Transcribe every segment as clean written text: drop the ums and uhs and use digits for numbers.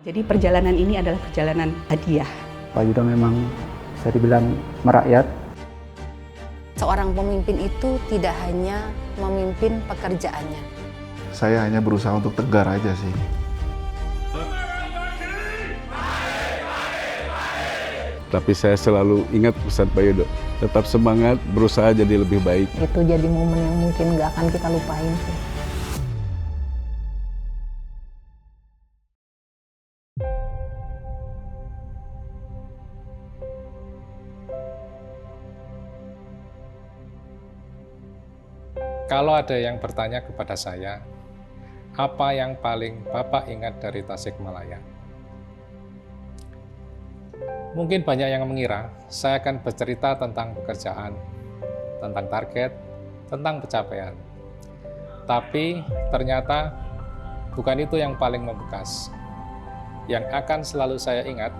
Jadi perjalanan ini adalah perjalanan hadiah. Pak Yudo memang bisa dibilang merakyat. Seorang pemimpin itu tidak hanya memimpin pekerjaannya. Saya hanya berusaha untuk tegar aja sih. Tapi saya selalu ingat pesan Pak Yudo, tetap semangat, berusaha jadi lebih baik. Itu jadi momen yang mungkin nggak akan kita lupain sih. Kalau ada yang bertanya kepada saya, apa yang paling Bapak ingat dari Tasikmalaya? Mungkin banyak yang mengira saya akan bercerita tentang pekerjaan, tentang target, tentang pencapaian. Tapi ternyata bukan itu yang paling membekas. Yang akan selalu saya ingat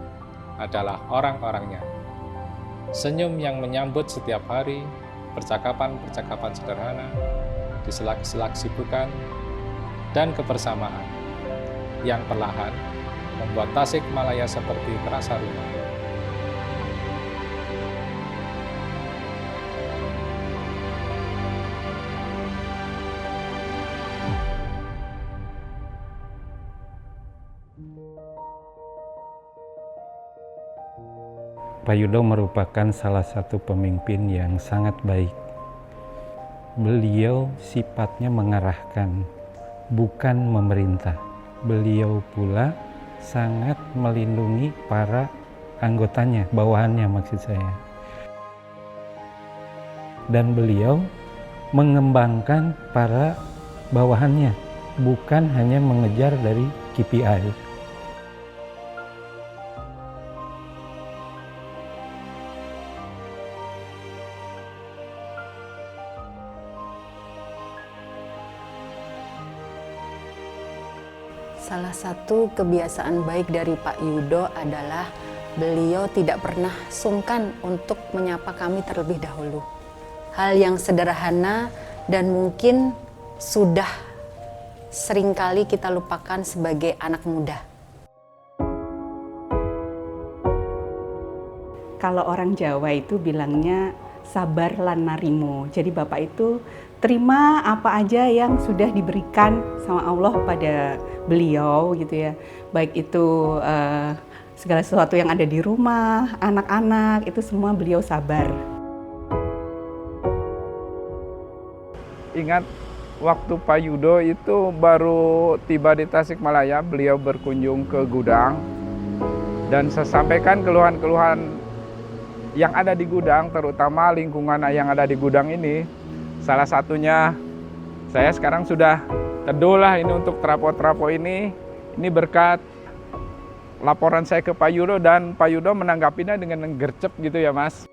adalah orang-orangnya. Senyum yang menyambut setiap hari, percakapan-percakapan sederhana, di sela-sela kesibukan, dan kebersamaan yang perlahan membuat Tasikmalaya seperti terasa rumah. Pak Yudo merupakan salah satu pemimpin yang sangat baik. Beliau sifatnya mengarahkan, bukan memerintah. Beliau pula sangat melindungi para anggotanya, bawahannya maksud saya. Dan beliau mengembangkan para bawahannya, bukan hanya mengejar dari KPI. Salah satu kebiasaan baik dari Pak Yudo adalah beliau tidak pernah sungkan untuk menyapa kami terlebih dahulu. Hal yang sederhana dan mungkin sudah seringkali kita lupakan sebagai anak muda. Kalau orang Jawa itu bilangnya sabar lan narimo. Jadi Bapak itu terima apa aja yang sudah diberikan sama Allah pada beliau gitu ya. Baik itu segala sesuatu yang ada di rumah, anak-anak, itu semua beliau sabar. Ingat waktu Pak Yudo itu baru tiba di Tasikmalaya, beliau berkunjung ke gudang dan saya sampaikan keluhan-keluhan yang ada di gudang, terutama lingkungan yang ada di gudang ini. Salah satunya, saya sekarang sudah teduh lah ini untuk trapo-trapo ini berkat laporan saya ke Pak Yudo dan Pak Yudo menanggapinya dengan gercep gitu ya Mas.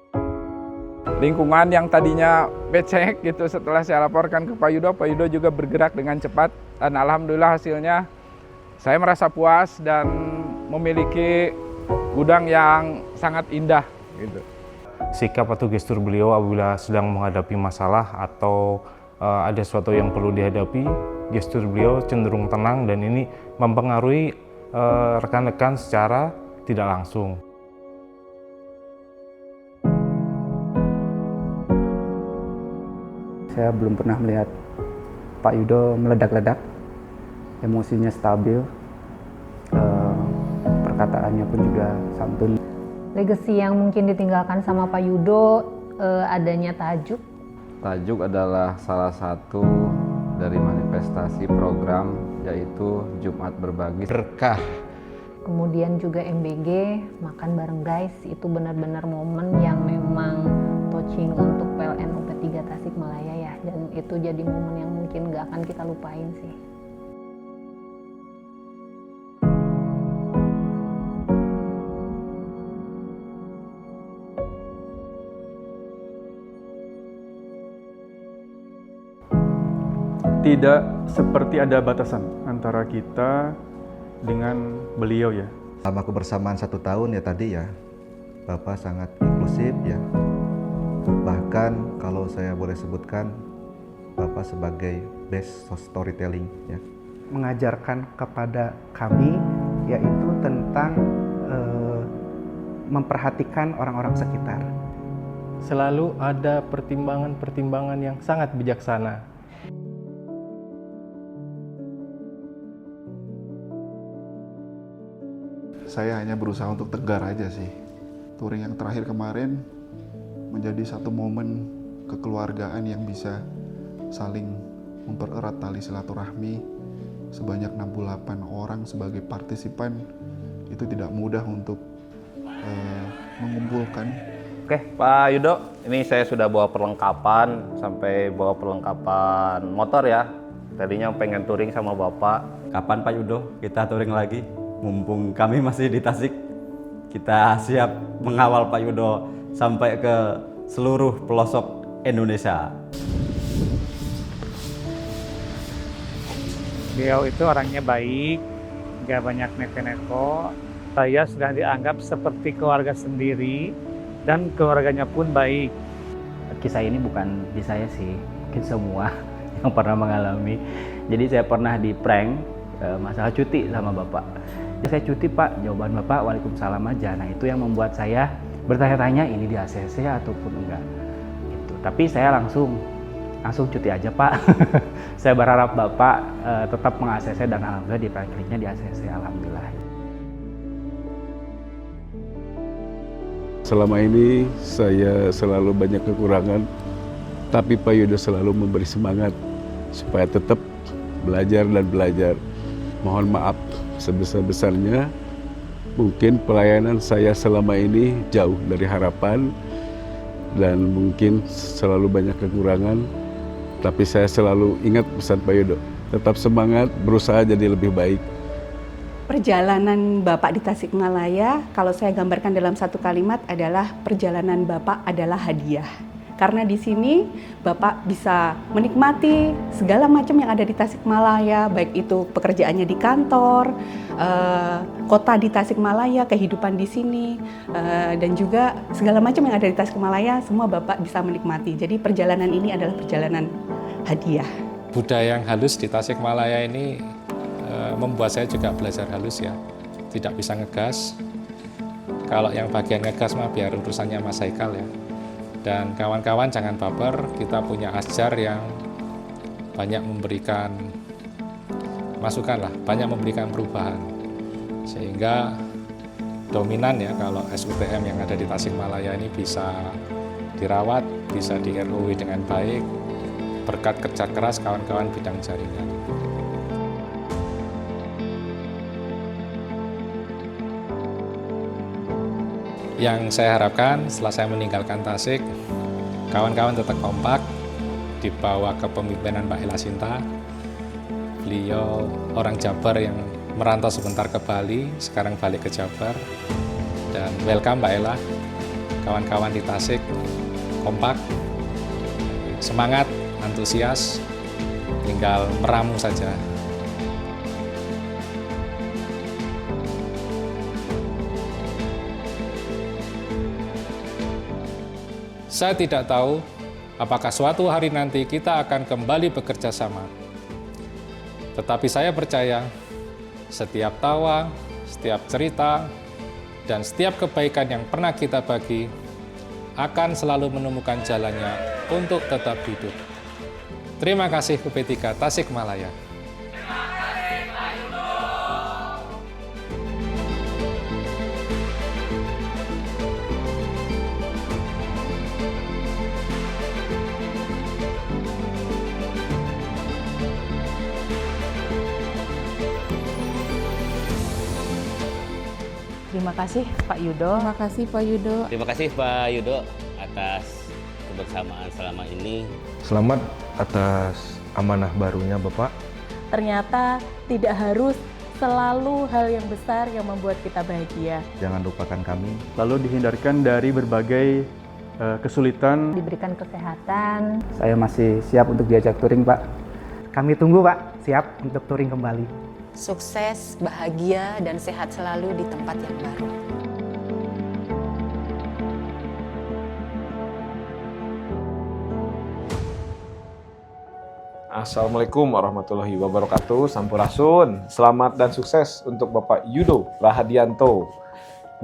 Lingkungan yang tadinya becek gitu setelah saya laporkan ke Pak Yudo juga bergerak dengan cepat dan alhamdulillah hasilnya saya merasa puas dan memiliki gudang yang sangat indah gitu. Sikap atau gestur beliau apabila sedang menghadapi masalah atau ada sesuatu yang perlu dihadapi, gestur beliau cenderung tenang dan ini mempengaruhi rekan-rekan secara tidak langsung. Saya belum pernah melihat Pak Yudo meledak-ledak, emosinya stabil, perkataannya pun juga santun. Legasi yang mungkin ditinggalkan sama Pak Yudo adanya tajuk. Tajuk adalah salah satu dari manifestasi program yaitu Jumat Berbagi Berkah. Kemudian juga MBG, makan bareng guys, itu benar-benar momen yang memang touching untuk PLN UP3 Tasikmalaya ya. Dan itu jadi momen yang mungkin gak akan kita lupain sih. Tidak seperti ada batasan antara kita dengan beliau ya. Selama kebersamaan 1 tahun ya tadi ya, Bapak sangat inklusif ya. Bahkan kalau saya boleh sebutkan, Bapak sebagai best storytelling ya. Mengajarkan kepada kami yaitu tentang memperhatikan orang-orang sekitar. Selalu ada pertimbangan-pertimbangan yang sangat bijaksana. Saya hanya berusaha untuk tegar aja sih. Touring yang terakhir kemarin menjadi satu momen kekeluargaan yang bisa saling mempererat tali silaturahmi. Sebanyak 68 orang sebagai partisipan itu tidak mudah untuk mengumpulkan. Oke, Pak Yudo, ini saya sudah bawa perlengkapan, sampai bawa perlengkapan motor ya. Tadinya pengen touring sama Bapak. Kapan Pak Yudo kita touring lagi? Mumpung kami masih di Tasik, kita siap mengawal Pak Yudo sampai ke seluruh pelosok Indonesia. Beliau itu orangnya baik, nggak banyak neko-neko. Saya sudah dianggap seperti keluarga sendiri dan keluarganya pun baik. Kisah ini bukan di saya sih, mungkin semua yang pernah mengalami. Jadi saya pernah di prank masalah cuti sama Bapak. Saya cuti Pak, jawaban Bapak Waalaikumsalam aja. Nah itu yang membuat saya bertanya-tanya ini di ACC ataupun enggak. Gitu. Tapi saya langsung cuti aja Pak. Saya berharap Bapak tetap meng-ACC dan alhamdulillah di praktiknya di ACC, alhamdulillah. Selama ini saya selalu banyak kekurangan, tapi Pak Yudo selalu memberi semangat supaya tetap belajar dan belajar. Mohon maaf sebesar-besarnya, mungkin pelayanan saya selama ini jauh dari harapan dan mungkin selalu banyak kekurangan, tapi saya selalu ingat pesan Pak Yudo, tetap semangat, berusaha jadi lebih baik. Perjalanan Bapak di Tasikmalaya, kalau saya gambarkan dalam satu kalimat adalah perjalanan Bapak adalah hadiah. Karena di sini Bapak bisa menikmati segala macam yang ada di Tasikmalaya, baik itu pekerjaannya di kantor, kota di Tasikmalaya, kehidupan di sini, dan juga segala macam yang ada di Tasikmalaya, semua Bapak bisa menikmati. Jadi perjalanan ini adalah perjalanan hadiah. Budaya yang halus di Tasikmalaya ini membuat saya juga belajar halus ya. Tidak bisa ngegas. Kalau yang bagian ngegas mah biar urusannya Mas Haikal ya. Dan kawan-kawan jangan baper, kita punya Asjar yang banyak memberikan masukan lah, banyak memberikan perubahan. Sehingga dominan ya kalau SUTM yang ada di Tasikmalaya ini bisa dirawat, bisa di ROW dengan baik, berkat kerja keras kawan-kawan bidang jaringan. Yang saya harapkan setelah saya meninggalkan Tasik, kawan-kawan tetap kompak di bawah kepemimpinan Mbak Ella Sinta. Beliau orang Jabar yang merantau sebentar ke Bali, sekarang balik ke Jabar. Dan welcome Mbak Ella, kawan-kawan di Tasik, kompak, semangat, antusias, tinggal meramu saja. Saya tidak tahu apakah suatu hari nanti kita akan kembali bekerja sama. Tetapi saya percaya setiap tawa, setiap cerita, dan setiap kebaikan yang pernah kita bagi akan selalu menemukan jalannya untuk tetap hidup. Terima kasih UP3 Tasikmalaya. Terima kasih Pak Yudo. Terima kasih Pak Yudo. Terima kasih Pak Yudo atas kebersamaan selama ini. Selamat atas amanah barunya Bapak. Ternyata tidak harus selalu hal yang besar yang membuat kita bahagia. Jangan lupakan kami. Lalu dihindarkan dari berbagai kesulitan. Diberikan kesehatan. Saya masih siap untuk diajak touring Pak. Kami tunggu Pak, siap untuk touring kembali. Sukses, bahagia, dan sehat selalu di tempat yang baru. Assalamualaikum warahmatullahi wabarakatuh. Sampurasun. Selamat dan sukses untuk Bapak Yudo Rahadianto,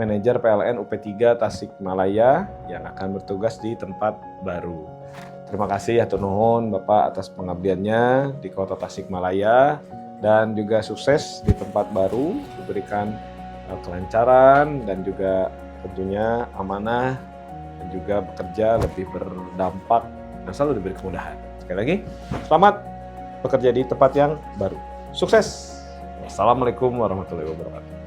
Manajer PLN UP3 Tasikmalaya yang akan bertugas di tempat baru. Terima kasih hatur nuhun Bapak atas pengabdiannya di Kota Tasikmalaya dan juga sukses di tempat baru, diberikan kelancaran dan juga tentunya amanah dan juga bekerja lebih berdampak dan selalu diberi kemudahan. Sekali lagi, selamat bekerja di tempat yang baru. Sukses. Wassalamualaikum warahmatullahi wabarakatuh.